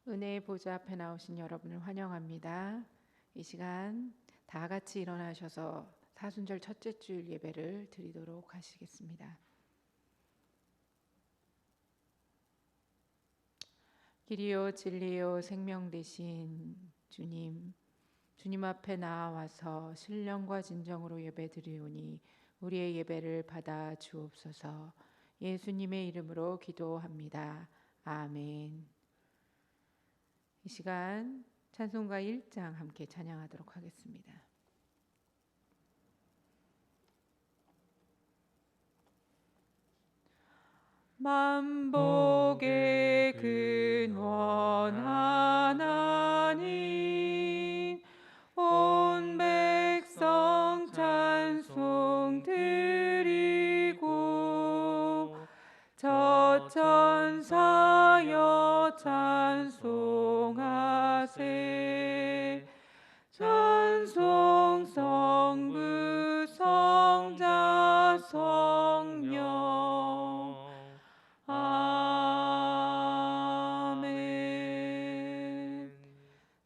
은혜의 보좌 앞에 나오신 여러분을 환영합니다. 이 시간 다 같이 일어나셔서 사순절 첫째 주일 예배를 드리도록 하시겠습니다. 길이요 진리요 생명 되신 주님, 주님 앞에 나와서 신령과 진정으로 예배 드리오니 우리의 예배를 받아 주옵소서. 예수님의 이름으로 기도합니다. 아멘. 이 시간 찬송가 1장 함께 찬양하도록 하겠습니다. 만복의 근원 하나님, 온 백성 찬송 드리고 저 천사여 찬송하세. 찬송 성부 성자 성령. 아멘.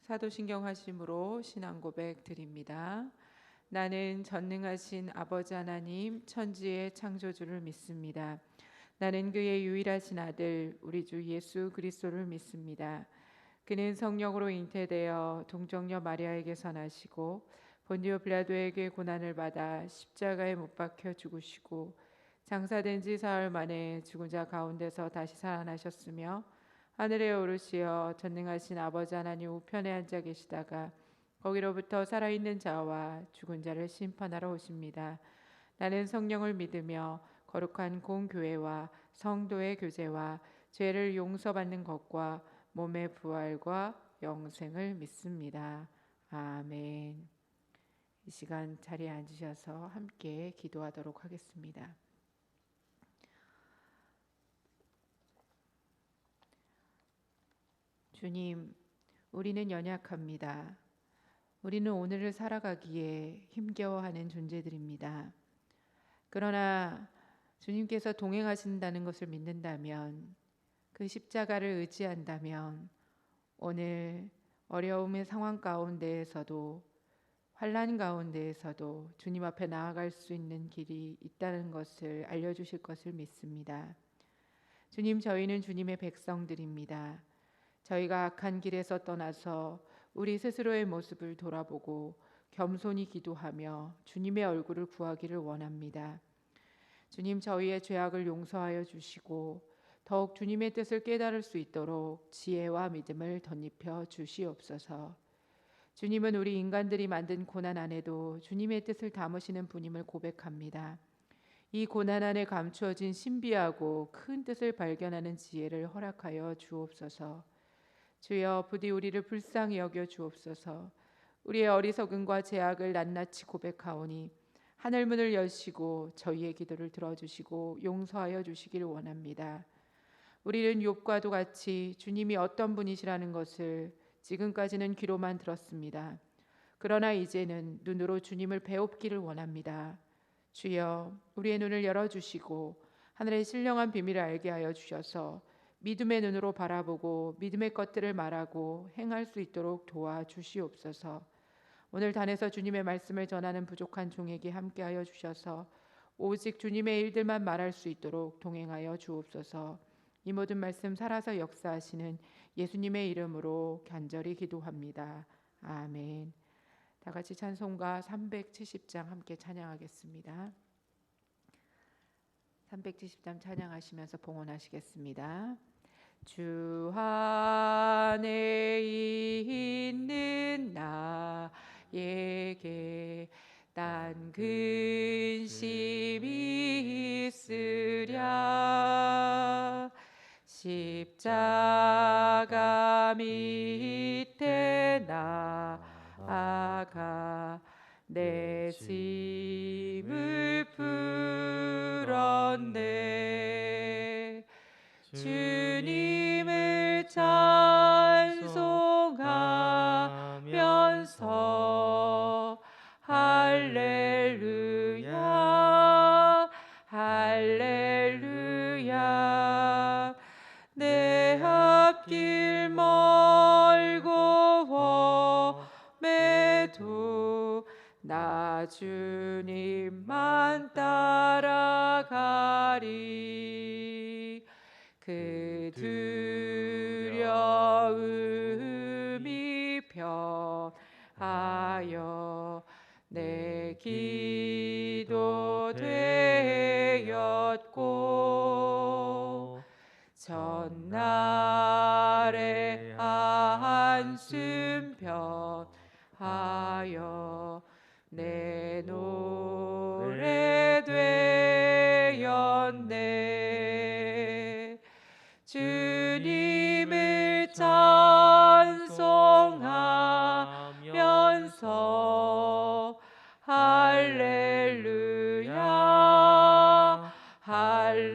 사도신경 하심으로 신앙 고백 드립니다. 나는 전능하신 아버지 하나님 천지의 창조주를 믿습니다. 나는 그의 유일하신 아들 우리 주 예수 그리스도를 믿습니다. 그는 성령으로 잉태되어 동정녀 마리아에게서 나시고 본디오 빌라도에게 고난을 받아 십자가에 못 박혀 죽으시고 장사된 지 사흘 만에 죽은 자 가운데서 다시 살아나셨으며 하늘에 오르시어 전능하신 아버지 하나님 우편에 앉아 계시다가 거기로부터 살아있는 자와 죽은 자를 심판하러 오십니다. 나는 성령을 믿으며 거룩한 공교회와 성도의 교제와 죄를 용서받는 것과 몸의 부활과 영생을 믿습니다. 아멘. 이 시간 자리에 앉으셔서 함께 기도하도록 하겠습니다. 주님, 우리는 연약합니다. 우리는 오늘을 살아가기에 힘겨워하는 존재들입니다. 그러나 주님께서 동행하신다는 것을 믿는다면, 그 십자가를 의지한다면 오늘 어려움의 상황 가운데에서도 환난 가운데에서도 주님 앞에 나아갈 수 있는 길이 있다는 것을 알려주실 것을 믿습니다. 주님, 저희는 주님의 백성들입니다. 저희가 악한 길에서 떠나서 우리 스스로의 모습을 돌아보고 겸손히 기도하며 주님의 얼굴을 구하기를 원합니다. 주님, 저희의 죄악을 용서하여 주시고 더욱 주님의 뜻을 깨달을 수 있도록 지혜와 믿음을 덧입혀 주시옵소서. 주님은 우리 인간들이 만든 고난 안에도 주님의 뜻을 담으시는 분임을 고백합니다. 이 고난 안에 감추어진 신비하고 큰 뜻을 발견하는 지혜를 허락하여 주옵소서. 주여, 부디 우리를 불쌍히 여겨 주옵소서. 우리의 어리석음과 죄악을 낱낱이 고백하오니 하늘문을 여시고 저희의 기도를 들어주시고 용서하여 주시기를 원합니다. 우리는 욥과도 같이 주님이 어떤 분이시라는 것을 지금까지는 귀로만 들었습니다. 그러나 이제는 눈으로 주님을 배웁기를 원합니다. 주여, 우리의 눈을 열어주시고 하늘의 신령한 비밀을 알게 하여 주셔서 믿음의 눈으로 바라보고 믿음의 것들을 말하고 행할 수 있도록 도와주시옵소서. 오늘 단에서 주님의 말씀을 전하는 부족한 종에게 함께하여 주셔서 오직 주님의 일들만 말할 수 있도록 동행하여 주옵소서. 이 모든 말씀 살아서 역사하시는 예수님의 이름으로 간절히 기도합니다. 아멘. 다 같이 찬송가 370장 함께 찬양하겠습니다. 370장 찬양하시면서 봉헌하시겠습니다. 주 안에 있는 나에게 딴 근심이 있으랴. 십자가 밑에 나아가 내 짐을 풀었네. 주님을 찬송하면서 할렐루야 할렐루야. 내 앞길 주님만 따라가리. 그 두려움이 변하여 내 기도 되었고, 전날의 한숨 변하여 내 노래 되었네. 주님을 찬송하면서 할렐루야 할렐루야.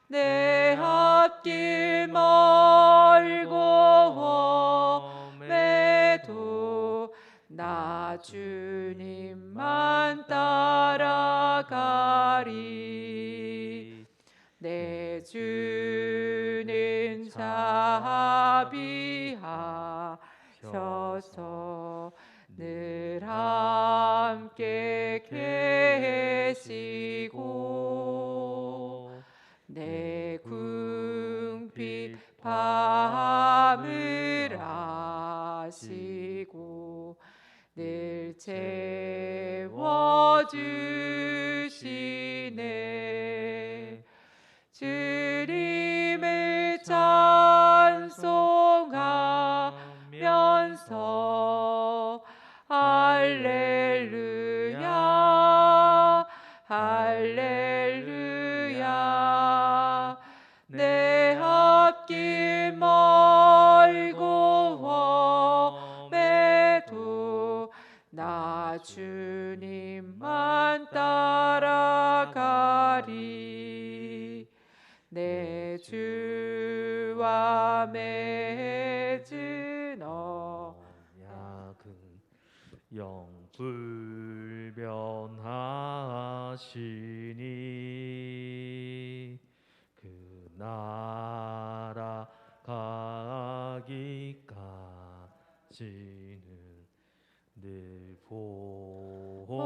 내 앞길 멀고 험해도 나 주님만 따라가리. 내 주는 자비하셔서 늘 함께 계시고, 내 궁핍 밤을 아시고 늘 채워주시네. 주님을 찬송하면서 할렐루야 할렐루야. 내 앞길 멀고 험해도 나 주님만 따라가리. 내 주와 맺은 언약은 영불변하시니 그 나라 가기까지는 늘 보호하시네.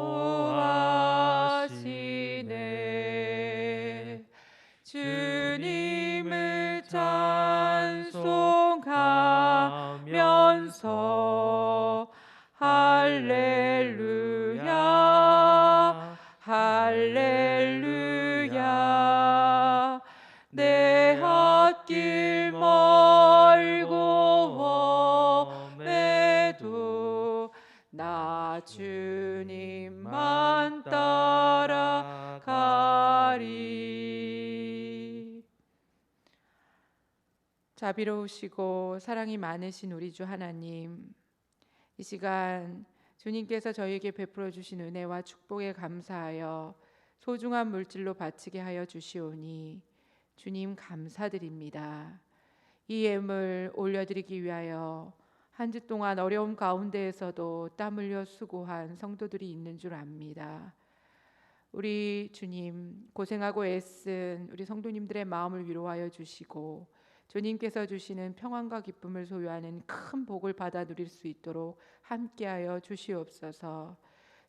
주님을 찬송하면서 할렐루야 할렐루야. 내 앞길 멀고 험해도 나 주님만 따라가리. 자비로우시고 사랑이 많으신 우리 주 하나님, 이 시간 주님께서 저희에게 베풀어 주신 은혜와 축복에 감사하여 소중한 물질로 바치게 하여 주시오니 주님 감사드립니다. 이 예물 올려드리기 위하여 한 주 동안 어려움 가운데에서도 땀 흘려 수고한 성도들이 있는 줄 압니다. 우리 주님, 고생하고 애쓴 우리 성도님들의 마음을 위로하여 주시고 주님께서 주시는 평안과 기쁨을 소유하는 큰 복을 받아 누릴 수 있도록 함께하여 주시옵소서.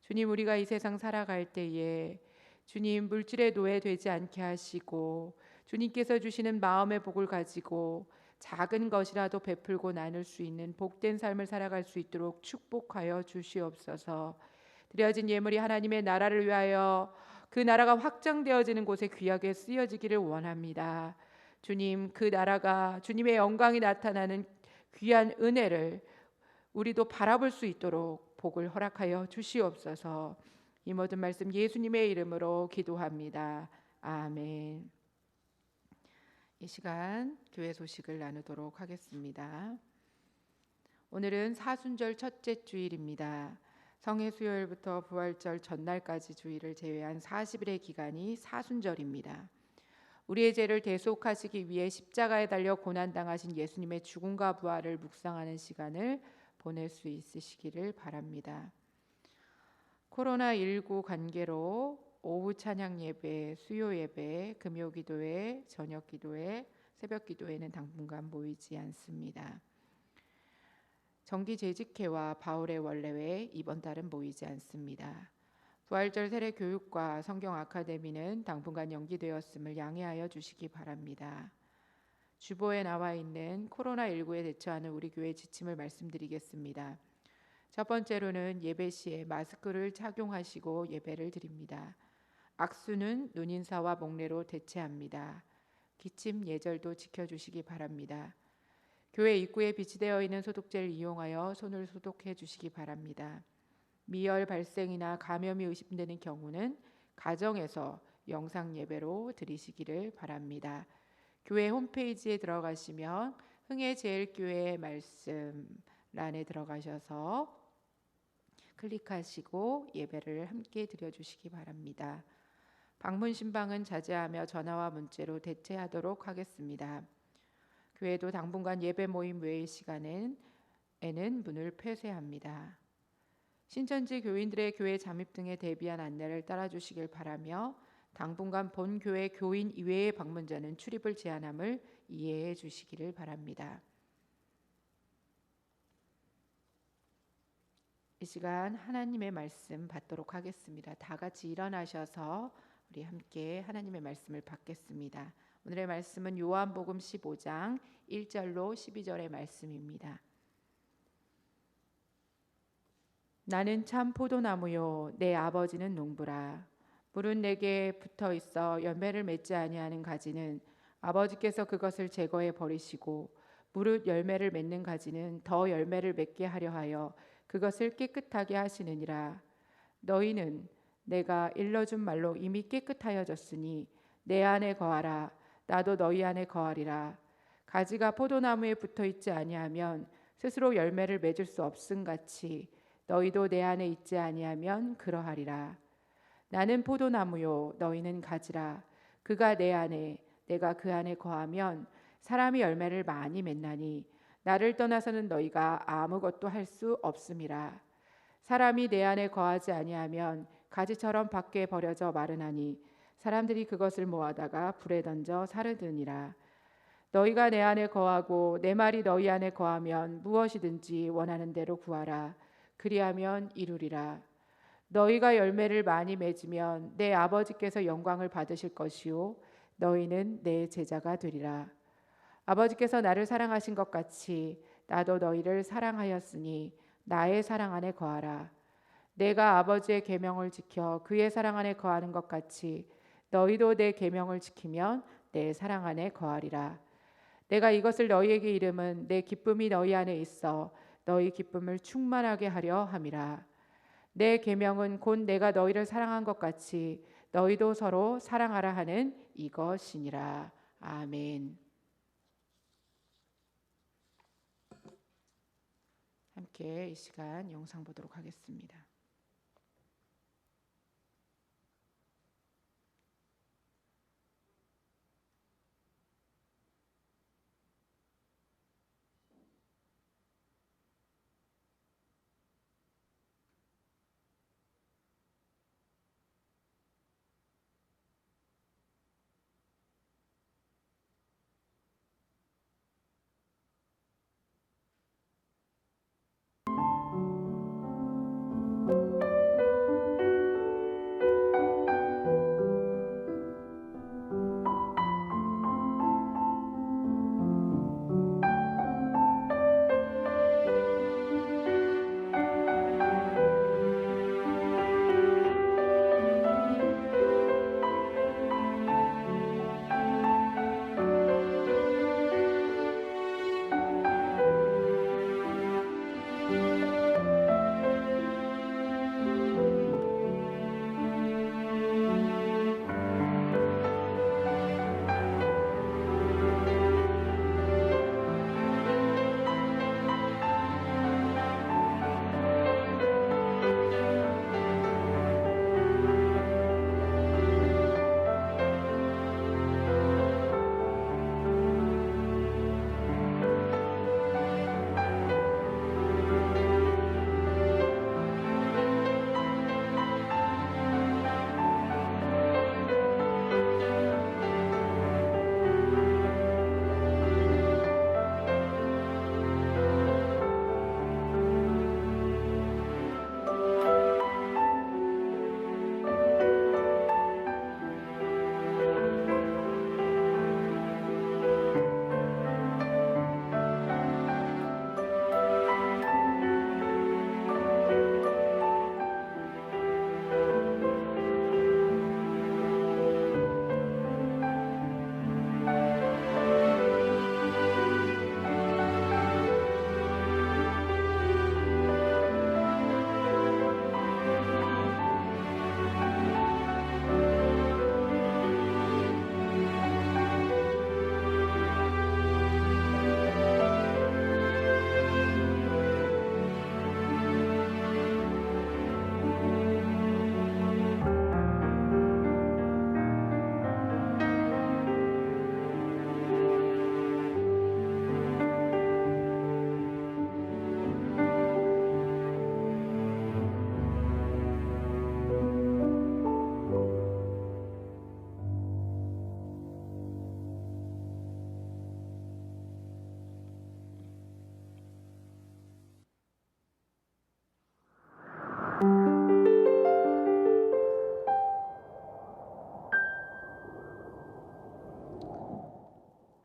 주님, 우리가 이 세상 살아갈 때에 주님 물질의 노예되지 않게 하시고 주님께서 주시는 마음의 복을 가지고 작은 것이라도 베풀고 나눌 수 있는 복된 삶을 살아갈 수 있도록 축복하여 주시옵소서. 드려진 예물이 하나님의 나라를 위하여 그 나라가 확장되어지는 곳에 귀하게 쓰여지기를 원합니다. 주님, 그 나라가 주님의 영광이 나타나는 귀한 은혜를 우리도 바라볼 수 있도록 복을 허락하여 주시옵소서. 이 모든 말씀 예수님의 이름으로 기도합니다. 아멘. 이 시간 교회 소식을 나누도록 하겠습니다. 오늘은 사순절 첫째 주일입니다. 성회 수요일부터 부활절 전날까지 주일을 제외한 40일의 기간이 사순절입니다. 우리의 죄를 대속하시기 위해 십자가에 달려 고난당하신 예수님의 죽음과 부활을 묵상하는 시간을 보낼 수 있으시기를 바랍니다. 코로나19 관계로 오후 찬양 예배, 수요 예배, 금요 기도회, 저녁 기도회, 새벽 기도회는 당분간 모이지 않습니다. 정기 재직회와 바울의 원래회 이번 달은 모이지 않습니다. 부활절 세례 교육과 성경 아카데미는 당분간 연기되었음을 양해하여 주시기 바랍니다. 주보에 나와 있는 코로나19에 대처하는 우리 교회 지침을 말씀드리겠습니다. 첫 번째로는 예배 시에 마스크를 착용하시고 예배를 드립니다. 악수는 눈인사와 목례로 대체합니다. 기침 예절도 지켜주시기 바랍니다. 교회 입구에 비치되어 있는 소독제를 이용하여 손을 소독해 주시기 바랍니다. 미열 발생이나 감염이 의심되는 경우는 가정에서 영상 예배로 드리시기를 바랍니다. 교회 홈페이지에 들어가시면 흥해제일교회 말씀란에 들어가셔서 클릭하시고 예배를 함께 드려주시기 바랍니다. 방문 신방은 자제하며 전화와 문자로 대체하도록 하겠습니다. 교회도 당분간 예배 모임 외의 시간에는 문을 폐쇄합니다. 신천지 교인들의 교회 잠입 등에 대비한 안내를 따라주시길 바라며 당분간 본 교회 교인 이외의 방문자는 출입을 제한함을 이해해 주시기를 바랍니다. 이 시간 하나님의 말씀 받도록 하겠습니다. 다 같이 일어나셔서 우리 함께 하나님의 말씀을 받겠습니다. 오늘의 말씀은 요한복음 15장 1절로 12절의 말씀입니다. 나는 참 포도나무요 내 아버지는 농부라. 물은 내게 붙어 있어 열매를 맺지 아니하는 가지는 아버지께서 그것을 제거해 버리시고 무릇 열매를 맺는 가지는 더 열매를 맺게 하려 하여 그것을 깨끗하게 하시느니라. 너희는 내가 일러준 말로 이미 깨끗하여졌으니 내 안에 거하라. 나도 너희 안에 거하리라. 가지가 포도나무에 붙어 있지 아니하면 스스로 열매를 맺을 수 없음 같이 너희도 내 안에 있지 아니하면 그러하리라. 나는 포도나무요 너희는 가지라. 그가 내 안에 내가 그 안에 거하면 사람이 열매를 많이 맺나니 나를 떠나서는 너희가 아무것도 할 수 없음이라. 사람이 내 안에 거하지 아니하면 가지처럼 밖에 버려져 마르나니 사람들이 그것을 모아다가 불에 던져 사르느니라. 너희가 내 안에 거하고 내 말이 너희 안에 거하면 무엇이든지 원하는 대로 구하라. 그리하면 이루리라. 너희가 열매를 많이 맺으면 내 아버지께서 영광을 받으실 것이요 너희는 내 제자가 되리라. 아버지께서 나를 사랑하신 것 같이 나도 너희를 사랑하였으니 나의 사랑 안에 거하라. 내가 아버지의 계명을 지켜 그의 사랑 안에 거하는 것 같이 너희도 내 계명을 지키면 내 사랑 안에 거하리라. 내가 이것을 너희에게 이름은 내 기쁨이 너희 안에 있어 너희 기쁨을 충만하게 하려 함이라. 내 계명은 곧 내가 너희를 사랑한 것 같이 너희도 서로 사랑하라 하는 이것이니라. 아멘. 함께 이 시간 영상 보도록 하겠습니다.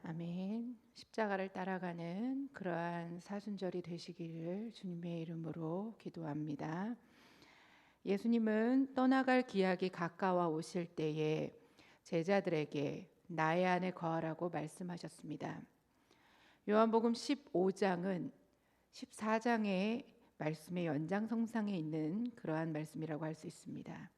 아멘. 십자가를 따라가는 그러한 사순절이 되시기를 주님의 이름으로 기도합니다. 예수님은 떠나갈 기약이 가까워 오실 때에 제자들에게 나의 안에 거하라고 말씀하셨습니다. 요한복음 15장은 14장의 말씀의 연장선상에 있는 그러한 말씀이라고 할 수 있습니다.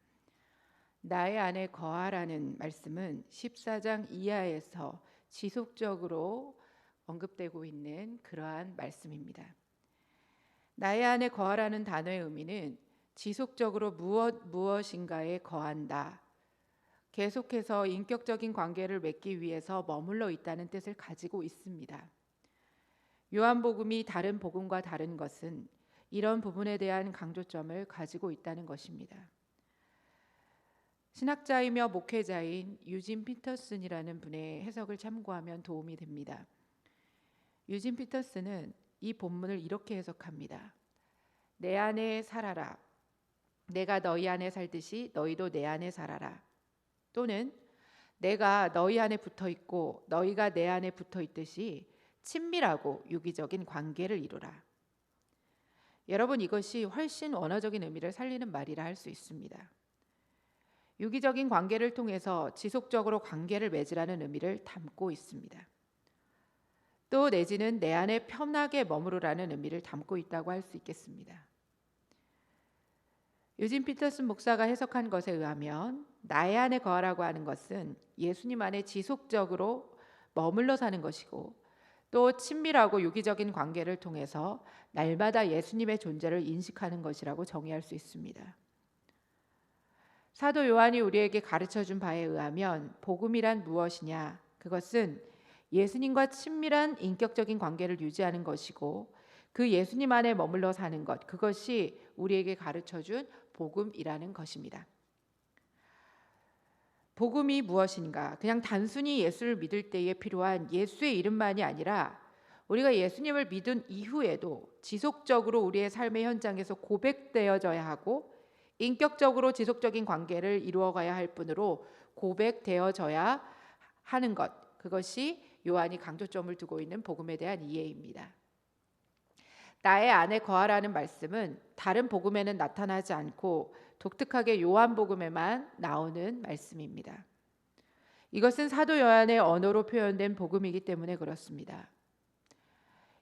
나의 안에 거하라는 말씀은 14장 이하에서 지속적으로 언급되고 있는 그러한 말씀입니다. 나의 안에 거하라는 단어의 의미는 지속적으로 무엇인가에 거한다. 계속해서 인격적인 관계를 맺기 위해서 머물러 있다는 뜻을 가지고 있습니다. 요한복음이 다른 복음과 다른 것은 이런 부분에 대한 강조점을 가지고 있다는 것입니다. 신학자이며 목회자인 유진 피터슨이라는 분의 해석을 참고하면 도움이 됩니다. 유진 피터슨은 이 본문을 이렇게 해석합니다. 내 안에 살아라. 내가 너희 안에 살듯이 너희도 내 안에 살아라. 또는 내가 너희 안에 붙어 있고 너희가 내 안에 붙어 있듯이 친밀하고 유기적인 관계를 이루라. 여러분, 이것이 훨씬 원어적인 의미를 살리는 말이라 할 수 있습니다. 유기적인 관계를 통해서 지속적으로 관계를 맺으라는 의미를 담고 있습니다. 또 내지는 내 안에 편하게 머무르라는 의미를 담고 있다고 할 수 있겠습니다. 유진 피터슨 목사가 해석한 것에 의하면 나의 안에 거하라고 하는 것은 예수님 안에 지속적으로 머물러 사는 것이고 또 친밀하고 유기적인 관계를 통해서 날마다 예수님의 존재를 인식하는 것이라고 정의할 수 있습니다. 사도 요한이 우리에게 가르쳐준 바에 의하면 복음이란 무엇이냐? 그것은 예수님과 친밀한 인격적인 관계를 유지하는 것이고 그 예수님 안에 머물러 사는 것, 그것이 우리에게 가르쳐준 복음이라는 것입니다. 복음이 무엇인가? 그냥 단순히 예수를 믿을 때에 필요한 예수의 이름만이 아니라 우리가 예수님을 믿은 이후에도 지속적으로 우리의 삶의 현장에서 고백되어져야 하고 인격적으로 지속적인 관계를 이루어가야 할 뿐으로 고백되어져야 하는 것, 그것이 요한이 강조점을 두고 있는 복음에 대한 이해입니다. 나의 안에 거하라는 말씀은 다른 복음에는 나타나지 않고 독특하게 요한복음에만 나오는 말씀입니다. 이것은 사도 요한의 언어로 표현된 복음이기 때문에 그렇습니다.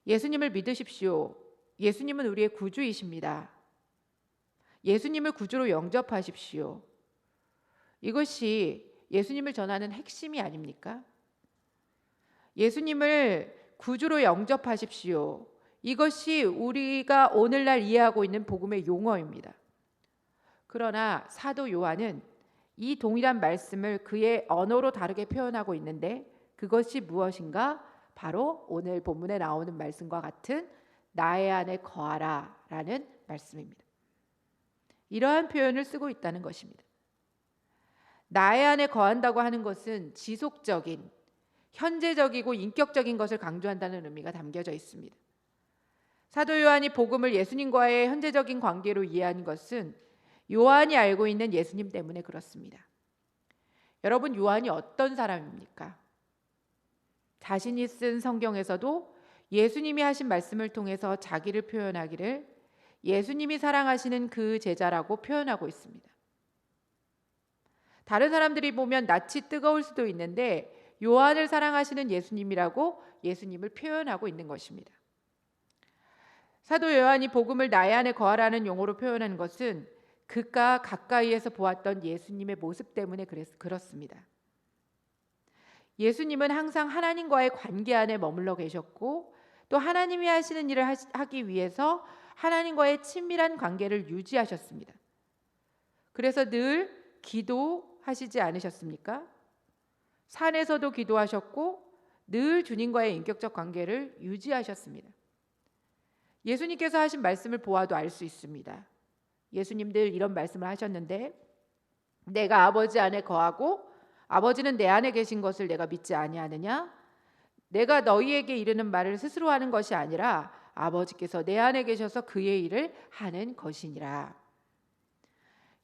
예수님을 믿으십시오. 예수님은 우리의 구주이십니다. 예수님을 구주로 영접하십시오. 이것이 예수님을 전하는 핵심이 아닙니까? 예수님을 구주로 영접하십시오. 이것이 우리가 오늘날 이해하고 있는 복음의 용어입니다. 그러나 사도 요한은 이 동일한 말씀을 그의 언어로 다르게 표현하고 있는데 그것이 무엇인가? 바로 오늘 본문에 나오는 말씀과 같은 나의 안에 거하라 라는 말씀입니다. 이러한 표현을 쓰고 있다는 것입니다. 나의 안에 거한다고 하는 것은 지속적인, 현재적이고 인격적인 것을 강조한다는 의미가 담겨져 있습니다. 사도 요한이 복음을 예수님과의 현재적인 관계로 이해한 것은 요한이 알고 있는 예수님 때문에 그렇습니다. 여러분, 요한이 어떤 사람입니까? 자신이 쓴 성경에서도 예수님이 하신 말씀을 통해서 자기를 표현하기를 예수님이 사랑하시는 그 제자라고 표현하고 있습니다. 다른 사람들이 보면 낯이 뜨거울 수도 있는데 요한을 사랑하시는 예수님이라고 예수님을 표현하고 있는 것입니다. 사도 요한이 복음을 나의 안에 거하라는 용어로 표현한 것은 그가 가까이에서 보았던 예수님의 모습 때문에 그렇습니다. 예수님은 항상 하나님과의 관계 안에 머물러 계셨고 또 하나님이 하시는 일을 하기 위해서 하나님과의 친밀한 관계를 유지하셨습니다. 그래서 늘 기도하시지 않으셨습니까? 산에서도 기도하셨고 늘 주님과의 인격적 관계를 유지하셨습니다. 예수님께서 하신 말씀을 보아도 알 수 있습니다. 예수님들 이런 말씀을 하셨는데 내가 아버지 안에 거하고 아버지는 내 안에 계신 것을 내가 믿지 아니하느냐? 내가 너희에게 이르는 말을 스스로 하는 것이 아니라 아버지께서 내 안에 계셔서 그의 일을 하는 것이니라.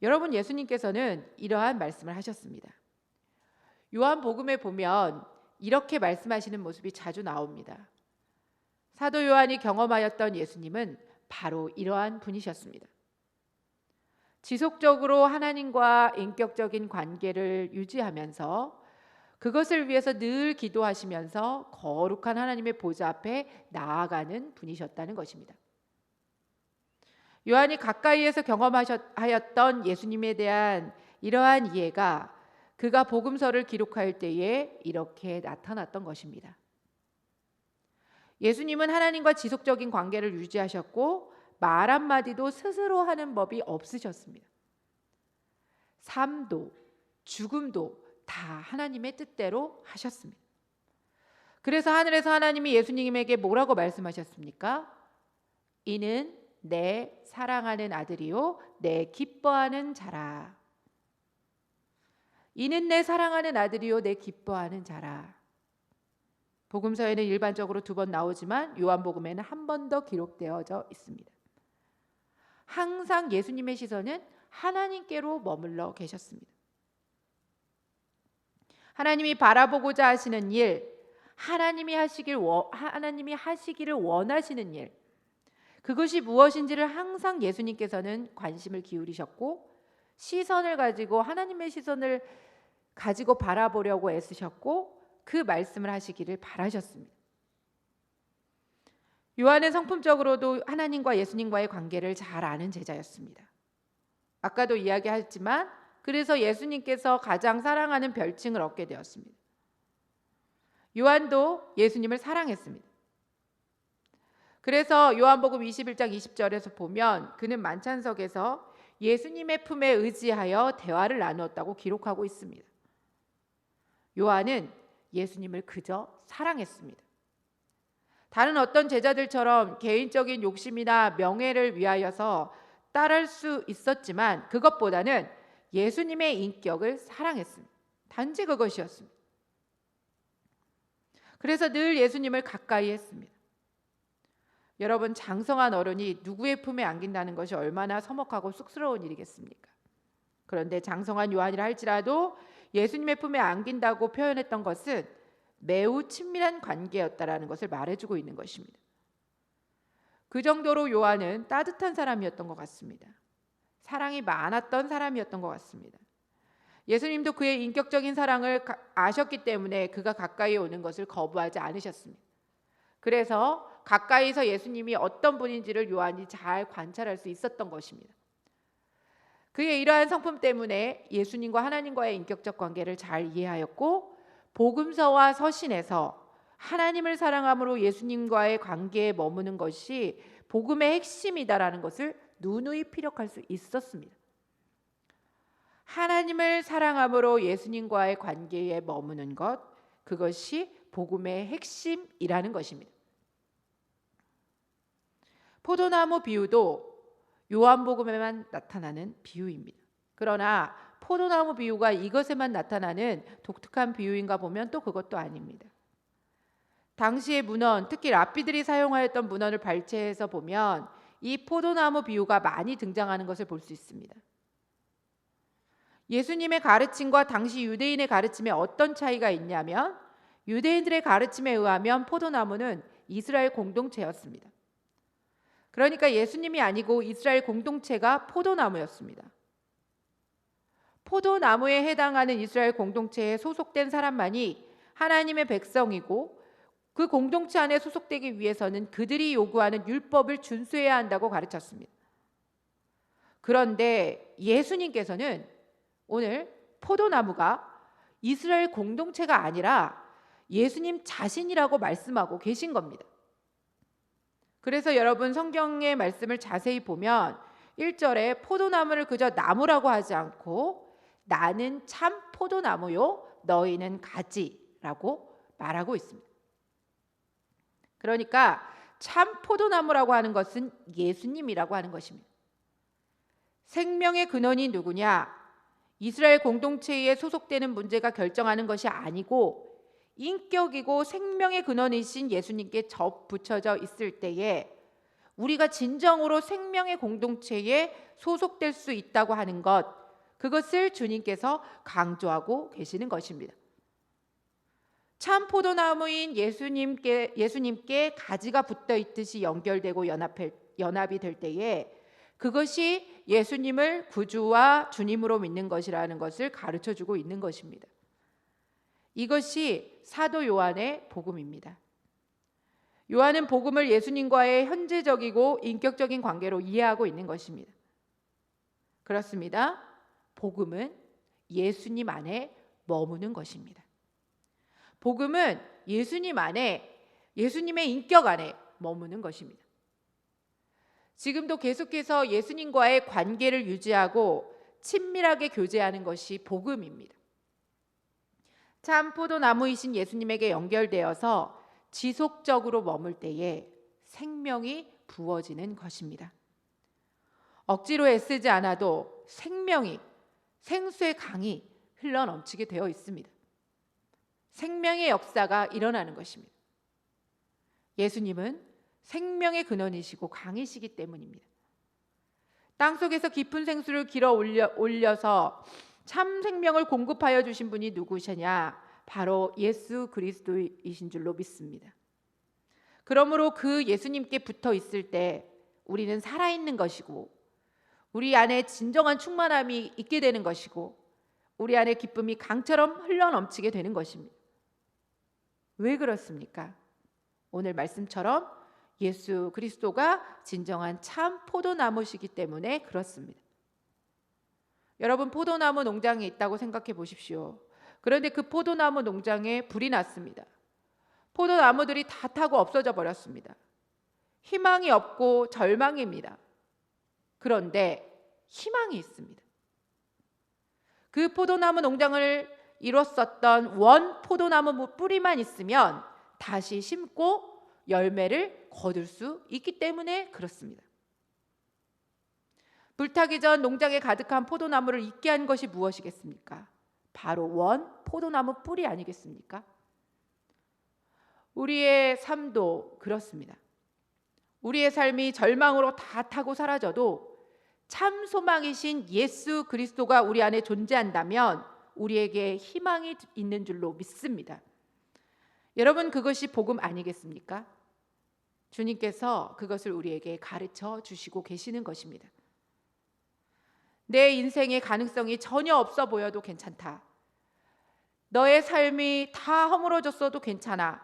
여러분, 예수님께서는 이러한 말씀을 하셨습니다. 요한복음에 보면 이렇게 말씀하시는 모습이 자주 나옵니다. 사도 요한이 경험하였던 예수님은 바로 이러한 분이셨습니다. 지속적으로 하나님과 인격적인 관계를 유지하면서 그것을 위해서 늘 기도하시면서 거룩한 하나님의 보좌 앞에 나아가는 분이셨다는 것입니다. 요한이 가까이에서 경험하였던 예수님에 대한 이러한 이해가 그가 복음서를 기록할 때에 이렇게 나타났던 것입니다. 예수님은 하나님과 지속적인 관계를 유지하셨고 말 한마디도 스스로 하는 법이 없으셨습니다. 삶도 죽음도 다 하나님의 뜻대로 하셨습니다. 그래서 하늘에서 하나님이 예수님에게 뭐라고 말씀하셨습니까? 이는 내 사랑하는 아들이요 내 기뻐하는 자라. 이는 내 사랑하는 아들이요 내 기뻐하는 자라. 복음서에는 일반적으로 2번 나오지만 요한복음에는 한 번 더 기록되어져 있습니다. 항상 예수님의 시선은 하나님께로 머물러 계셨습니다. 하나님이 바라보고자 하시는 일, 하나님이 하시기를 원하시는 일, 그것이 무엇인지를 항상 예수님께서는 관심을 기울이셨고 시선을 가지고 하나님의 시선을 가지고 바라보려고 애쓰셨고 그 말씀을 하시기를 바라셨습니다. 요한은 성품적으로도 하나님과 예수님과의 관계를 잘 아는 제자였습니다. 아까도 이야기했지만 그래서 예수님께서 가장 사랑하는 별칭을 얻게 되었습니다. 요한도 예수님을 사랑했습니다. 그래서 요한복음 21장 20절에서 보면 그는 만찬석에서 예수님의 품에 의지하여 대화를 나누었다고 기록하고 있습니다. 요한은 예수님을 그저 사랑했습니다. 다른 어떤 제자들처럼 개인적인 욕심이나 명예를 위하여서 따를 수 있었지만 그것보다는 예수님의 인격을 사랑했습니다. 단지 그것이었습니다. 그래서 늘 예수님을 가까이 했습니다. 여러분, 장성한 어른이 누구의 품에 안긴다는 것이 얼마나 서먹하고 쑥스러운 일이겠습니까? 그런데 장성한 요한이라 할지라도 예수님의 품에 안긴다고 표현했던 것은 매우 친밀한 관계였다라는 것을 말해주고 있는 것입니다. 그 정도로 요한은 따뜻한 사람이었던 것 같습니다. 사랑이 많았던 사람이었던 것 같습니다. 예수님도 그의 인격적인 사랑을 아셨기 때문에 그가 가까이 오는 것을 거부하지 않으셨습니다. 그래서 가까이서 예수님이 어떤 분인지를 요한이 잘 관찰할 수 있었던 것입니다. 그의 이러한 성품 때문에 예수님과 하나님과의 인격적 관계를 잘 이해하였고 복음서와 서신에서 하나님을 사랑함으로 예수님과의 관계에 머무는 것이 복음의 핵심이다라는 것을 누누이 피력할 수 있었습니다. 하나님을 사랑함으로 예수님과의 관계에 머무는 것, 그것이 복음의 핵심이라는 것입니다. 포도나무 비유도 요한복음에만 나타나는 비유입니다. 그러나 포도나무 비유가 이것에만 나타나는 독특한 비유인가 보면 또 그것도 아닙니다. 당시의 문헌, 특히 랍비들이 사용하였던 문헌을 발췌해서 보면 이 포도나무 비유가 많이 등장하는 것을 볼 수 있습니다. 예수님의 가르침과 당시 유대인의 가르침에 어떤 차이가 있냐면 유대인들의 가르침에 의하면 포도나무는 이스라엘 공동체였습니다. 그러니까 예수님이 아니고 이스라엘 공동체가 포도나무였습니다. 포도나무에 해당하는 이스라엘 공동체에 소속된 사람만이 하나님의 백성이고 그 공동체 안에 소속되기 위해서는 그들이 요구하는 율법을 준수해야 한다고 가르쳤습니다. 그런데 예수님께서는 오늘 포도나무가 이스라엘 공동체가 아니라 예수님 자신이라고 말씀하고 계신 겁니다. 그래서 여러분 성경의 말씀을 자세히 보면 1절에 포도나무를 그저 나무라고 하지 않고 나는 참 포도나무요 너희는 가지라고 말하고 있습니다. 그러니까 참 포도나무라고 하는 것은 예수님이라고 하는 것입니다. 생명의 근원이 누구냐? 이스라엘 공동체에 소속되는 문제가 결정하는 것이 아니고 인격이고 생명의 근원이신 예수님께 접붙여져 있을 때에 우리가 진정으로 생명의 공동체에 소속될 수 있다고 하는 것, 그것을 주님께서 강조하고 계시는 것입니다. 참 포도나무인 예수님께 가지가 붙어 있듯이 연결되고 연합이 될 때에 그것이 예수님을 구주와 주님으로 믿는 것이라는 것을 가르쳐 주고 있는 것입니다. 이것이 사도 요한의 복음입니다. 요한은 복음을 예수님과의 현재적이고 인격적인 관계로 이해하고 있는 것입니다. 그렇습니다. 복음은 예수님 안에 머무는 것입니다. 복음은 예수님 안에, 예수님의 인격 안에 머무는 것입니다. 지금도 계속해서 예수님과의 관계를 유지하고 친밀하게 교제하는 것이 복음입니다. 참 포도나무이신 예수님에게 연결되어서 지속적으로 머물 때에 생명이 부어지는 것입니다. 억지로 애쓰지 않아도 생수의 강이 흘러넘치게 되어 있습니다. 생명의 역사가 일어나는 것입니다. 예수님은 생명의 근원이시고 강이시기 때문입니다. 땅속에서 깊은 생수를 길어 올려서 참 생명을 공급하여 주신 분이 누구시냐? 바로 예수 그리스도이신 줄로 믿습니다. 그러므로 그 예수님께 붙어 있을 때 우리는 살아있는 것이고, 우리 안에 진정한 충만함이 있게 되는 것이고, 우리 안에 기쁨이 강처럼 흘러넘치게 되는 것입니다. 왜 그렇습니까? 오늘 말씀처럼 예수 그리스도가 진정한 참 포도나무시기 때문에 그렇습니다. 여러분, 포도나무 농장에 있다고 생각해 보십시오. 그런데 그 포도나무 농장에 불이 났습니다. 포도나무들이 다 타고 없어져 버렸습니다. 희망이 없고 절망입니다. 그런데 희망이 있습니다. 그 포도나무 농장을 이뤘었던 원 포도나무 뿌리만 있으면 다시 심고 열매를 거둘 수 있기 때문에 그렇습니다. 불타기 전 농장에 가득한 포도나무를 있게 한 것이 무엇이겠습니까? 바로 원 포도나무 뿌리 아니겠습니까? 우리의 삶도 그렇습니다. 우리의 삶이 절망으로 다 타고 사라져도 참 소망이신 예수 그리스도가 우리 안에 존재한다면 우리에게 희망이 있는 줄로 믿습니다. 여러분, 그것이 복음 아니겠습니까? 주님께서 그것을 우리에게 가르쳐 주시고 계시는 것입니다. 내 인생의 가능성이 전혀 없어 보여도 괜찮다. 너의 삶이 다 허물어졌어도 괜찮아.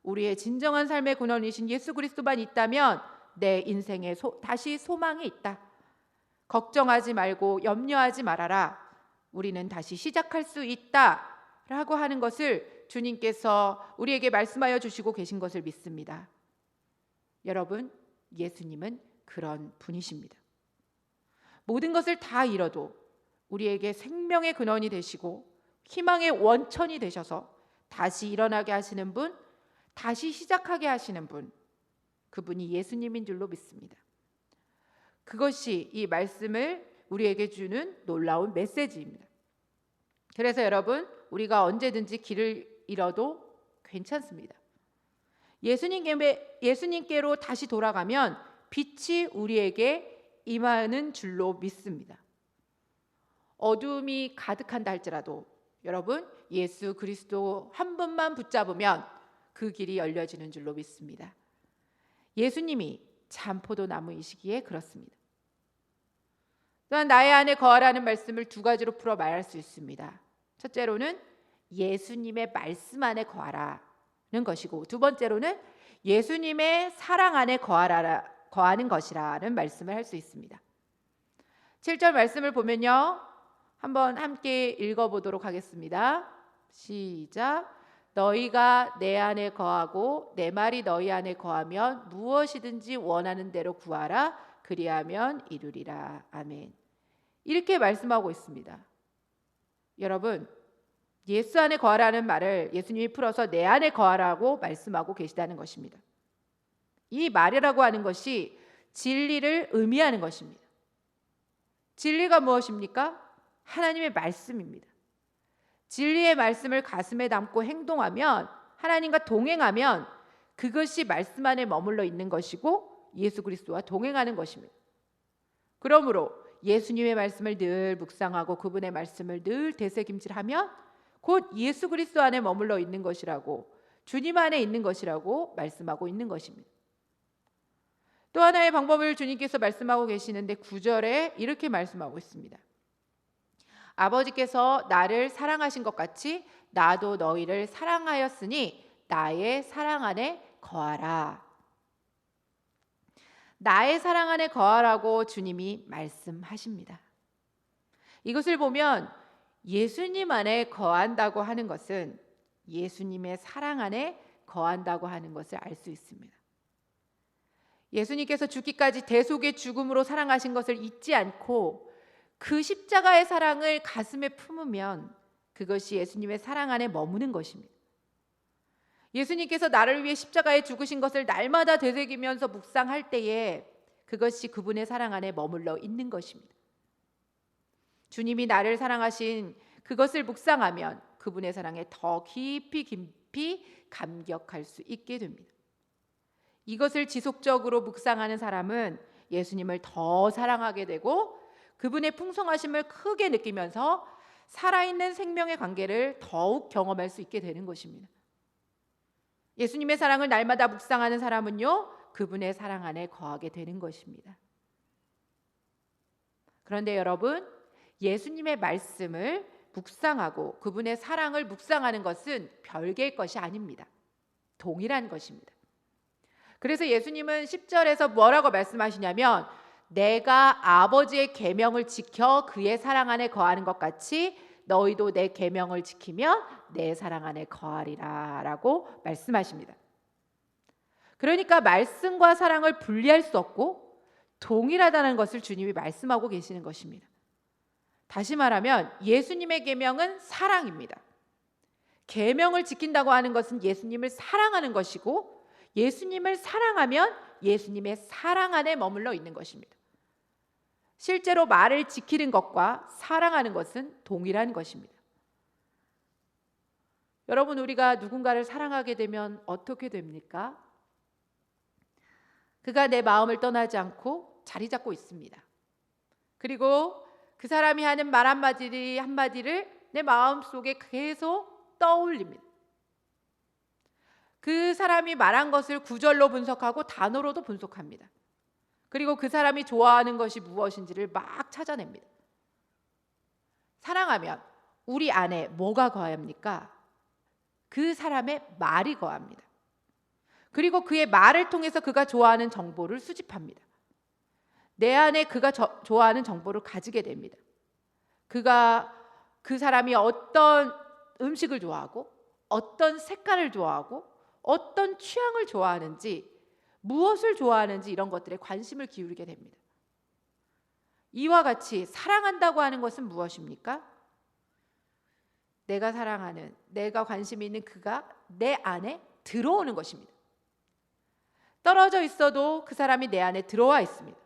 우리의 진정한 삶의 근원이신 예수 그리스도만 있다면 내 인생에 다시 소망이 있다. 걱정하지 말고 염려하지 말아라. 우리는 다시 시작할 수 있다 라고 하는 것을 주님께서 우리에게 말씀하여 주시고 계신 것을 믿습니다. 여러분, 예수님은 그런 분이십니다. 모든 것을 다 잃어도 우리에게 생명의 근원이 되시고 희망의 원천이 되셔서 다시 일어나게 하시는 분, 다시 시작하게 하시는 분, 그분이 예수님인 줄로 믿습니다. 그것이 이 말씀을 우리에게 주는 놀라운 메시지입니다. 그래서 여러분, 우리가 언제든지 길을 잃어도 괜찮습니다. 예수님께로 다시 돌아가면 빛이 우리에게 임하는 줄로 믿습니다. 어둠이 가득한다 할지라도 여러분, 예수 그리스도 한 분만 붙잡으면 그 길이 열려지는 줄로 믿습니다. 예수님이 참 포도나무이시기에 그렇습니다. 또한 나의 안에 거하라는 말씀을 두 가지로 풀어 말할 수 있습니다. 첫째로는 예수님의 말씀 안에 거하라는 것이고, 두 번째로는 예수님의 사랑 안에 거하는 것이라는 말씀을 할 수 있습니다. 7절 말씀을 보면요, 한번 함께 읽어보도록 하겠습니다. 시작. 너희가 내 안에 거하고 내 말이 너희 안에 거하면 무엇이든지 원하는 대로 구하라. 그리하면 이루리라. 아멘. 이렇게 말씀하고 있습니다. 여러분, 예수 안에 거하라는 말을 예수님이 풀어서 내 안에 거하라고 말씀하고 계시다는 것입니다. 이 말이라고 하는 것이 진리를 의미하는 것입니다. 진리가 무엇입니까? 하나님의 말씀입니다. 진리의 말씀을 가슴에 담고 행동하면, 하나님과 동행하면 그것이 말씀 안에 머물러 있는 것이고 예수 그리스도와 동행하는 것입니다. 그러므로 예수님의 말씀을 늘 묵상하고 그분의 말씀을 늘 되새김질하면 곧 예수 그리스도 안에 머물러 있는 것이라고, 주님 안에 있는 것이라고 말씀하고 있는 것입니다. 또 하나의 방법을 주님께서 말씀하고 계시는데 9절에 이렇게 말씀하고 있습니다. 아버지께서 나를 사랑하신 것 같이 나도 너희를 사랑하였으니 나의 사랑 안에 거하라. 나의 사랑 안에 거하라고 주님이 말씀하십니다. 이것을 보면 예수님 안에 거한다고 하는 것은 예수님의 사랑 안에 거한다고 하는 것을 알 수 있습니다. 예수님께서 죽기까지 대속의 죽음으로 사랑하신 것을 잊지 않고 그 십자가의 사랑을 가슴에 품으면 그것이 예수님의 사랑 안에 머무는 것입니다. 예수님께서 나를 위해 십자가에 죽으신 것을 날마다 되새기면서 묵상할 때에 그것이 그분의 사랑 안에 머물러 있는 것입니다. 주님이 나를 사랑하신 그것을 묵상하면 그분의 사랑에 더 깊이 감격할 수 있게 됩니다. 이것을 지속적으로 묵상하는 사람은 예수님을 더 사랑하게 되고 그분의 풍성하심을 크게 느끼면서 살아있는 생명의 관계를 더욱 경험할 수 있게 되는 것입니다. 예수님의 사랑을 날마다 묵상하는 사람은요, 그분의 사랑 안에 거하게 되는 것입니다. 그런데 여러분, 예수님의 말씀을 묵상하고 그분의 사랑을 묵상하는 것은 별개의 것이 아닙니다. 동일한 것입니다. 그래서 예수님은 10절에서 뭐라고 말씀하시냐면 내가 아버지의 계명을 지켜 그의 사랑 안에 거하는 것 같이 너희도 내 계명을 지키면 내 사랑 안에 거하리라 라고 말씀하십니다. 그러니까 말씀과 사랑을 분리할 수 없고 동일하다는 것을 주님이 말씀하고 계시는 것입니다. 다시 말하면 예수님의 계명은 사랑입니다. 계명을 지킨다고 하는 것은 예수님을 사랑하는 것이고 예수님을 사랑하면 예수님의 사랑 안에 머물러 있는 것입니다. 실제로 말을 지키는 것과 사랑하는 것은 동일한 것입니다. 여러분, 우리가 누군가를 사랑하게 되면 어떻게 됩니까? 그가 내 마음을 떠나지 않고 자리 잡고 있습니다. 그리고 그 사람이 하는 말 한마디를 내 마음속에 계속 떠올립니다. 그 사람이 말한 것을 구절로 분석하고 단어로도 분석합니다. 그리고 그 사람이 좋아하는 것이 무엇인지를 막 찾아냅니다. 사랑하면 우리 안에 뭐가 거합니까? 그 사람의 말이 거합니다. 그리고 그의 말을 통해서 그가 좋아하는 정보를 수집합니다. 내 안에 그가 좋아하는 정보를 가지게 됩니다. 그 사람이 어떤 음식을 좋아하고 어떤 색깔을 좋아하고 어떤 취향을 좋아하는지 무엇을 좋아하는지 이런 것들에 관심을 기울이게 됩니다. 이와 같이 사랑한다고 하는 것은 무엇입니까? 내가 사랑하는, 내가 관심이 있는 그가 내 안에 들어오는 것입니다. 떨어져 있어도 그 사람이 내 안에 들어와 있습니다.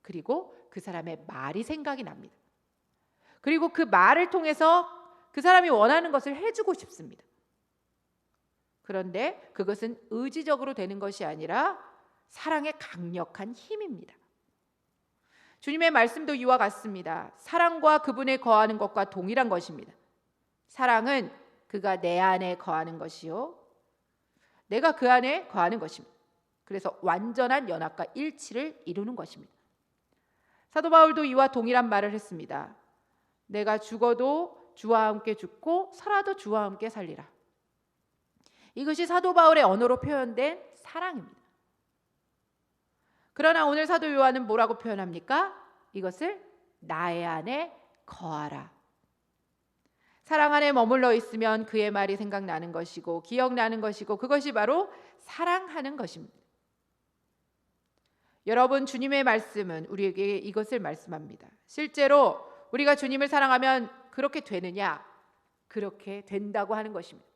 그리고 그 사람의 말이 생각이 납니다. 그리고 그 말을 통해서 그 사람이 원하는 것을 해주고 싶습니다. 그런데 그것은 의지적으로 되는 것이 아니라 사랑의 강력한 힘입니다. 주님의 말씀도 이와 같습니다. 사랑과 그분에 거하는 것과 동일한 것입니다. 사랑은 그가 내 안에 거하는 것이요 내가 그 안에 거하는 것입니다. 그래서 완전한 연합과 일치를 이루는 것입니다. 사도 바울도 이와 동일한 말을 했습니다. 내가 죽어도 주와 함께 죽고 살아도 주와 함께 살리라. 이것이 사도 바울의 언어로 표현된 사랑입니다. 그러나 오늘 사도 요한은 뭐라고 표현합니까? 이것을 나의 안에 거하라. 사랑 안에 머물러 있으면 그의 말이 생각나는 것이고 기억나는 것이고 그것이 바로 사랑하는 것입니다. 여러분, 주님의 말씀은 우리에게 이것을 말씀합니다. 실제로 우리가 주님을 사랑하면 그렇게 되느냐? 그렇게 된다고 하는 것입니다.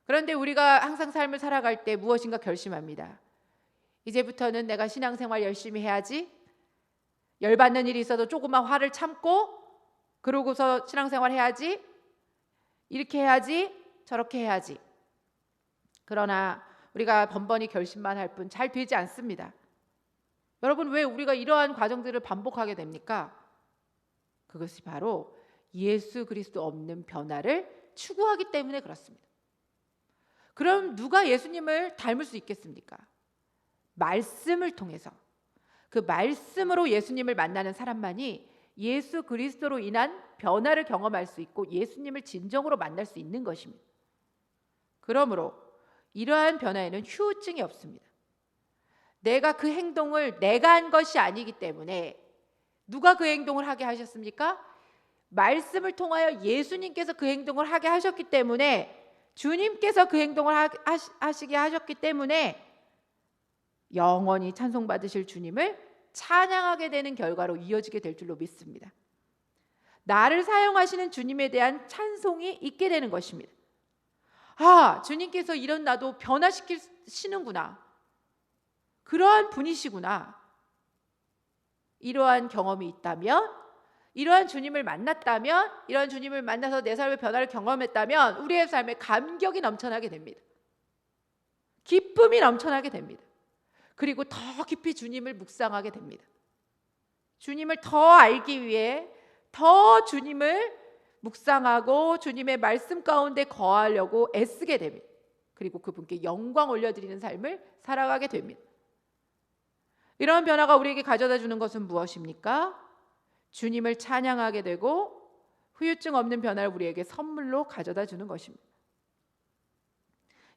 그런데 우리가 항상 삶을 살아갈 때 무엇인가 결심합니다. 이제부터는 내가 신앙생활 열심히 해야지. 열받는 일이 있어도 조금만 화를 참고 그러고서 신앙생활 해야지. 이렇게 해야지. 저렇게 해야지. 그러나 우리가 번번이 결심만 할 뿐 잘 되지 않습니다. 여러분, 왜 우리가 이러한 과정들을 반복하게 됩니까? 그것이 바로 예수 그리스도 없는 변화를 추구하기 때문에 그렇습니다. 그럼 누가 예수님을 닮을 수 있겠습니까? 말씀을 통해서, 그 말씀으로 예수님을 만나는 사람만이 예수 그리스도로 인한 변화를 경험할 수 있고 예수님을 진정으로 만날 수 있는 것입니다. 그러므로 이러한 변화에는 후유증이 없습니다. 내가 그 행동을 내가 한 것이 아니기 때문에. 누가 그 행동을 하게 하셨습니까? 말씀을 통하여 예수님께서 그 행동을 하게 하셨기 때문에, 주님께서 그 행동을 하시게 하셨기 때문에 영원히 찬송받으실 주님을 찬양하게 되는 결과로 이어지게 될 줄로 믿습니다. 나를 사용하시는 주님에 대한 찬송이 있게 되는 것입니다. 아, 주님께서 이런 나도 변화시키시는구나, 그러한 분이시구나. 이러한 경험이 있다면, 이러한 주님을 만났다면, 이러한 주님을 만나서 내 삶의 변화를 경험했다면 우리의 삶에 감격이 넘쳐나게 됩니다. 기쁨이 넘쳐나게 됩니다. 그리고 더 깊이 주님을 묵상하게 됩니다. 주님을 더 알기 위해 더 주님을 묵상하고 주님의 말씀 가운데 거하려고 애쓰게 됩니다. 그리고 그분께 영광 올려드리는 삶을 살아가게 됩니다. 이런 변화가 우리에게 가져다 주는 것은 무엇입니까? 주님을 찬양하게 되고 후유증 없는 변화를 우리에게 선물로 가져다 주는 것입니다.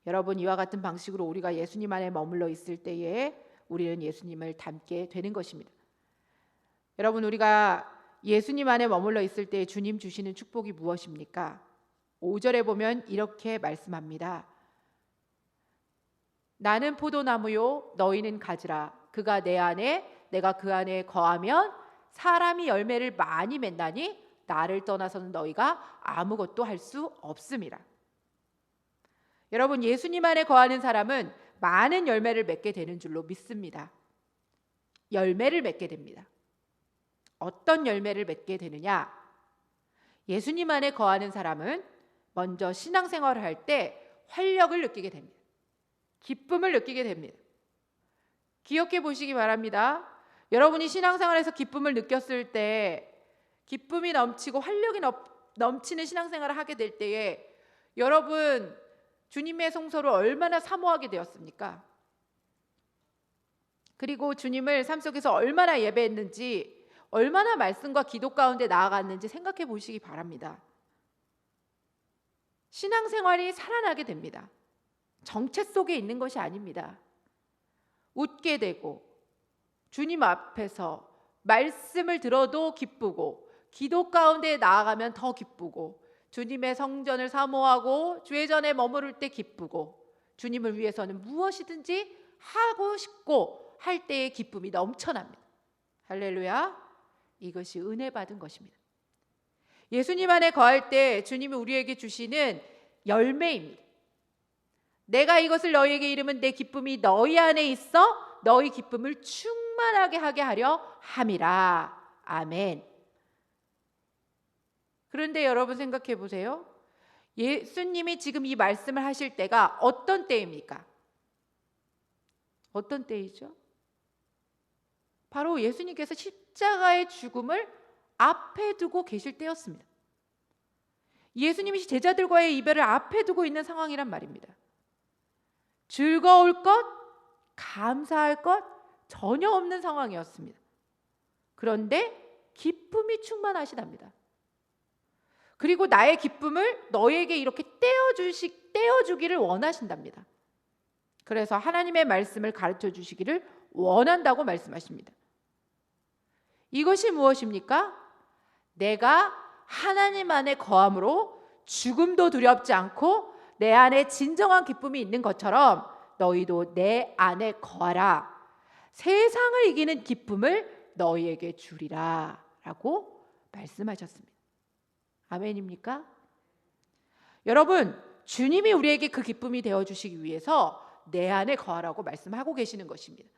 여러분, 이와 같은 방식으로 우리가 예수님 안에 머물러 있을 때에 우리는 예수님을 닮게 되는 것입니다. 여러분, 우리가 예수님 안에 머물러 있을 때 주님 주시는 축복이 무엇입니까? 5절에 보면 이렇게 말씀합니다. 나는 포도나무요 너희는 가지라. 그가 내 안에 내가 그 안에 거하면 사람이 열매를 많이 맺나니 나를 떠나서는 너희가 아무것도 할 수 없음이라. 여러분, 예수님 안에 거하는 사람은 많은 열매를 맺게 되는 줄로 믿습니다. 열매를 맺게 됩니다. 어떤 열매를 맺게 되느냐? 예수님 안에 거하는 사람은 먼저 신앙생활을 할 때 활력을 느끼게 됩니다. 기쁨을 느끼게 됩니다. 기억해 보시기 바랍니다. 여러분이 신앙생활에서 기쁨을 느꼈을 때, 기쁨이 넘치고 활력이 넘치는 신앙생활을 하게 될 때에 여러분 주님의 성소를 얼마나 사모하게 되었습니까? 그리고 주님을 삶 속에서 얼마나 예배했는지, 얼마나 말씀과 기도 가운데 나아갔는지 생각해 보시기 바랍니다. 신앙생활이 살아나게 됩니다. 정체 속에 있는 것이 아닙니다. 웃게 되고 주님 앞에서 말씀을 들어도 기쁘고 기도 가운데 나아가면 더 기쁘고 주님의 성전을 사모하고 주의 전에 머무를 때 기쁘고 주님을 위해서는 무엇이든지 하고 싶고 할 때의 기쁨이 넘쳐납니다. 할렐루야. 이것이 은혜 받은 것입니다. 예수님 안에 거할 때 주님이 우리에게 주시는 열매입니다. 내가 이것을 너희에게 이르면 내 기쁨이 너희 안에 있어 너희 기쁨을 충만하게 하게 하려 함이라. 아멘. 그런데 여러분 생각해 보세요. 예수님이 지금 이 말씀을 하실 때가 어떤 때입니까? 어떤 때이죠? 바로 예수님께서 십자가의 죽음을 앞에 두고 계실 때였습니다. 예수님이 제자들과의 이별을 앞에 두고 있는 상황이란 말입니다. 즐거울 것, 감사할 것 전혀 없는 상황이었습니다. 그런데 기쁨이 충만하시답니다. 그리고 나의 기쁨을 너에게 이렇게 떼어주기를 원하신답니다. 그래서 하나님의 말씀을 가르쳐 주시기를 원한다고 말씀하십니다. 이것이 무엇입니까? 내가 하나님 안에 거함으로 죽음도 두렵지 않고 내 안에 진정한 기쁨이 있는 것처럼 너희도 내 안에 거하라. 세상을 이기는 기쁨을 너희에게 주리라 라고 말씀하셨습니다. 아멘입니까? 여러분, 주님이 우리에게 그 기쁨이 되어주시기 위해서 내 안에 거하라고 말씀하고 계시는 것입니다.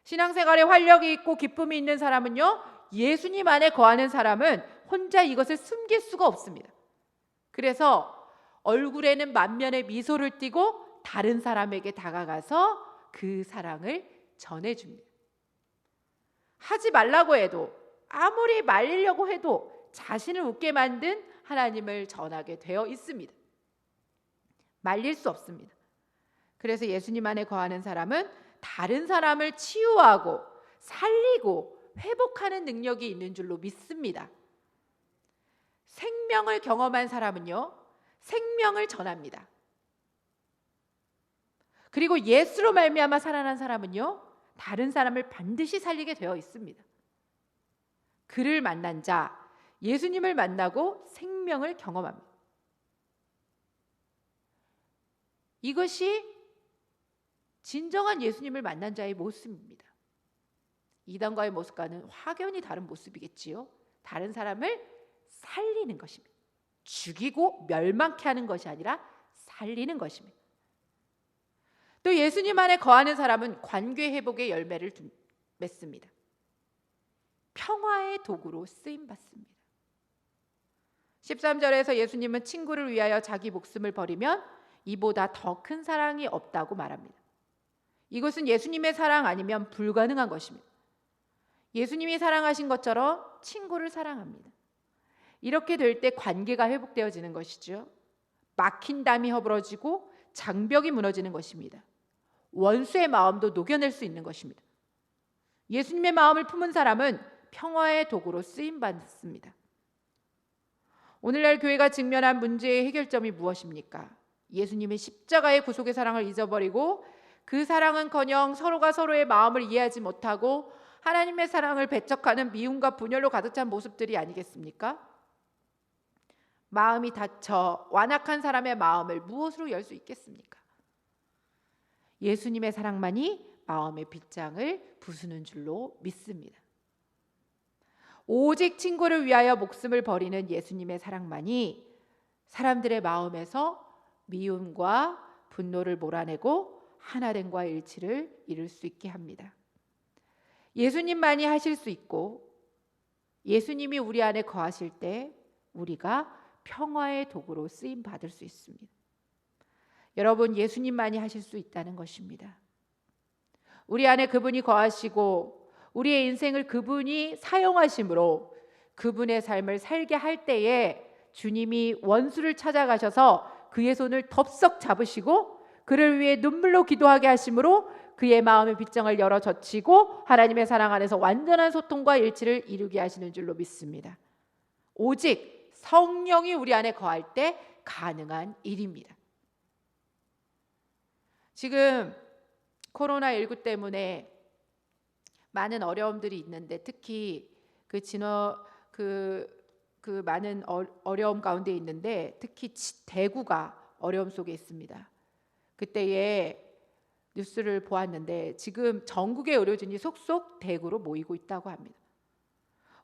신앙생활에 활력이 있고 기쁨이 있는 사람은요, 예수님 안에 거하는 사람은 혼자 이것을 숨길 수가 없습니다. 그래서 얼굴에는 만면의 미소를 띠고 다른 사람에게 다가가서 그 사랑을 전해줍니다. 하지 말라고 해도, 아무리 말리려고 해도 자신을 웃게 만든 하나님을 전하게 되어 있습니다. 말릴 수 없습니다. 그래서 예수님 안에 거하는 사람은 다른 사람을 치유하고 살리고 회복하는 능력이 있는 줄로 믿습니다. 생명을 경험한 사람은요, 생명을 전합니다. 그리고 예수로 말미암아 살아난 사람은요, 다른 사람을 반드시 살리게 되어 있습니다. 그를 만난 자, 예수님을 만나고 생명을 경험합니다. 이것이 진정한 예수님을 만난 자의 모습입니다. 이단과의 모습과는 확연히 다른 모습이겠지요. 다른 사람을 살리는 것입니다. 죽이고 멸망케 하는 것이 아니라 살리는 것입니다. 또 예수님 안에 거하는 사람은 관계 회복의 열매를 맺습니다. 평화의 도구로 쓰임 받습니다. 13절에서 예수님은 친구를 위하여 자기 목숨을 버리면 이보다 더 큰 사랑이 없다고 말합니다. 이것은 예수님의 사랑 아니면 불가능한 것입니다. 예수님이 사랑하신 것처럼 친구를 사랑합니다. 이렇게 될 때 관계가 회복되어지는 것이죠. 막힌 담이 허물어지고 장벽이 무너지는 것입니다. 원수의 마음도 녹여낼 수 있는 것입니다. 예수님의 마음을 품은 사람은 평화의 도구로 쓰임 받습니다. 오늘날 교회가 직면한 문제의 해결점이 무엇입니까? 예수님의 십자가의 구속의 사랑을 잊어버리고 그 사랑은커녕 서로가 서로의 마음을 이해하지 못하고 하나님의 사랑을 배척하는 미움과 분열로 가득 찬 모습들이 아니겠습니까? 마음이 닫혀 완악한 사람의 마음을 무엇으로 열 수 있겠습니까? 예수님의 사랑만이 마음의 빗장을 부수는 줄로 믿습니다. 오직 친구를 위하여 목숨을 버리는 예수님의 사랑만이 사람들의 마음에서 미움과 분노를 몰아내고 하나됨과 일치를 이룰 수 있게 합니다. 예수님만이 하실 수 있고 예수님이 우리 안에 거하실 때 우리가 평화의 도구로 쓰임 받을 수 있습니다. 여러분, 예수님만이 하실 수 있다는 것입니다. 우리 안에 그분이 거하시고 우리의 인생을 그분이 사용하심으로 그분의 삶을 살게 할 때에 주님이 원수를 찾아가셔서 그의 손을 덥석 잡으시고 그를 위해 눈물로 기도하게 하심으로 그의 마음의 빗장을 열어 젖히고 하나님의 사랑 안에서 완전한 소통과 일치를 이루게 하시는 줄로 믿습니다. 오직 성령이 우리 안에 거할 때 가능한 일입니다. 지금 코로나19 때문에 많은 어려움들이 있는데 특히 많은 어려움 가운데 있는데 특히 대구가 어려움 속에 있습니다. 그때에 뉴스를 보았는데 지금 전국의 의료진이 속속 대구로 모이고 있다고 합니다.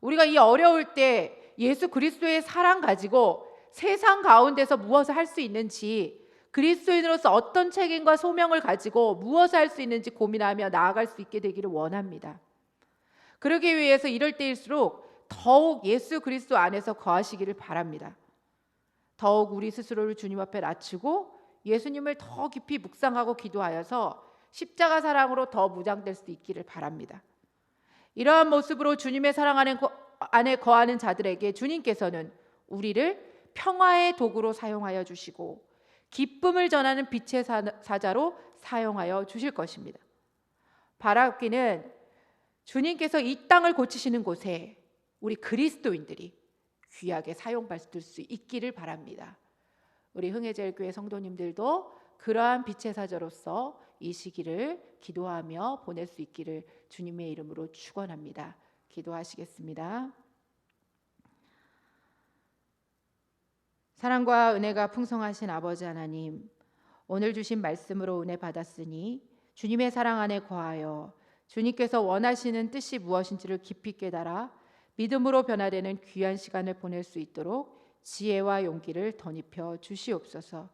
우리가 이 어려울 때 예수 그리스도의 사랑 가지고 세상 가운데서 무엇을 할 수 있는지, 그리스도인으로서 어떤 책임과 소명을 가지고 무엇을 할 수 있는지 고민하며 나아갈 수 있게 되기를 원합니다. 그러기 위해서 이럴 때일수록 더욱 예수 그리스도 안에서 거하시기를 바랍니다. 더욱 우리 스스로를 주님 앞에 낮추고 예수님을 더 깊이 묵상하고 기도하여서 십자가 사랑으로 더 무장될 수 있기를 바랍니다. 이러한 모습으로 주님의 사랑 안에 거하는 자들에게 주님께서는 우리를 평화의 도구로 사용하여 주시고 기쁨을 전하는 빛의 사자로 사용하여 주실 것입니다. 바라옵기는 주님께서 이 땅을 고치시는 곳에 우리 그리스도인들이 귀하게 사용받을 수 있기를 바랍니다. 우리 흥해제일교회 성도님들도 그러한 빛의 사자로서 이 시기를 기도하며 보낼 수 있기를 주님의 이름으로 축원합니다. 기도하시겠습니다. 사랑과 은혜가 풍성하신 아버지 하나님, 오늘 주신 말씀으로 은혜 받았으니 주님의 사랑 안에 거하여 주님께서 원하시는 뜻이 무엇인지를 깊이 깨달아 믿음으로 변화되는 귀한 시간을 보낼 수 있도록 지혜와 용기를 덧입혀 주시옵소서.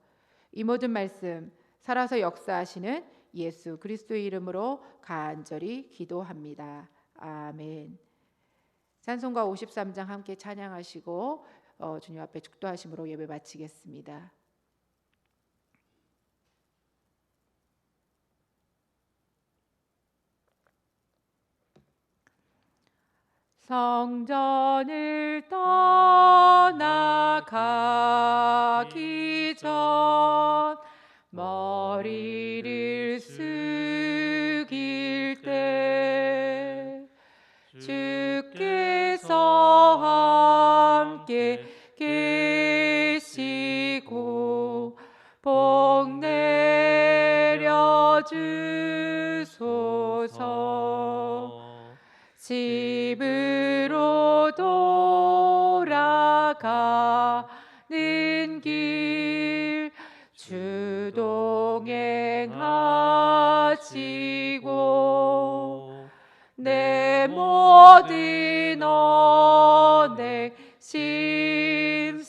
이 모든 말씀 살아서 역사하시는 예수 그리스도의 이름으로 간절히 기도합니다. 아멘. 찬송가 53장 함께 찬양하시고 주님 앞에 축도하심으로 예배 마치겠습니다. 성전을 떠나가기 전 머리를 숙일 때 주께서 함께 계시고 복 내려 주소서. 집으로 돌아가는 길 주 동행하시고 내 모든 언행 심사를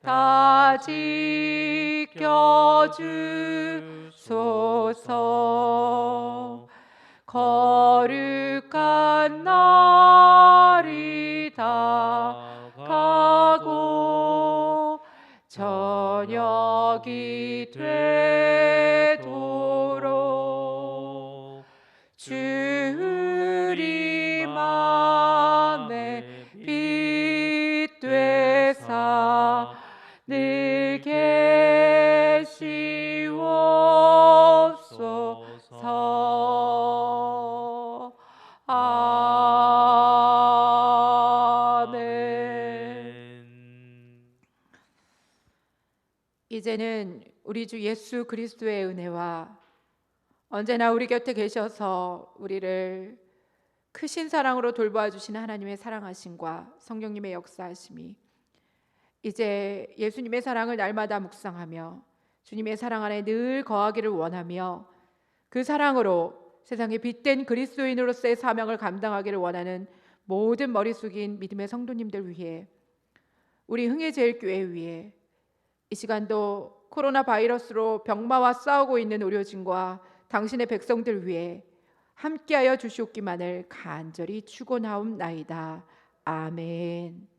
다 지켜주소서. 거룩한 날이 다가고 저녁이 되도록 주 우리 맘에 빛 되사 늘 계시옵소서. 아멘. 이제는 우리 주 예수 그리스도의 은혜와 언제나 우리 곁에 계셔서 우리를 크신 사랑으로 돌보아 주시는 하나님의 사랑하심과 성령님의 역사하심이 이제 예수님의 사랑을 날마다 묵상하며 주님의 사랑 안에 늘 거하기를 원하며 그 사랑으로 세상에 빛된 그리스도인으로서의 사명을 감당하기를 원하는 모든 머리 숙인 믿음의 성도님들 위해, 우리 흥해제일교회 위해 이 시간도 코로나 바이러스로 병마와 싸우고 있는 의료진과 당신의 백성들 위해 함께하여 주시옵기만을 간절히 축원하옵나이다. 아멘.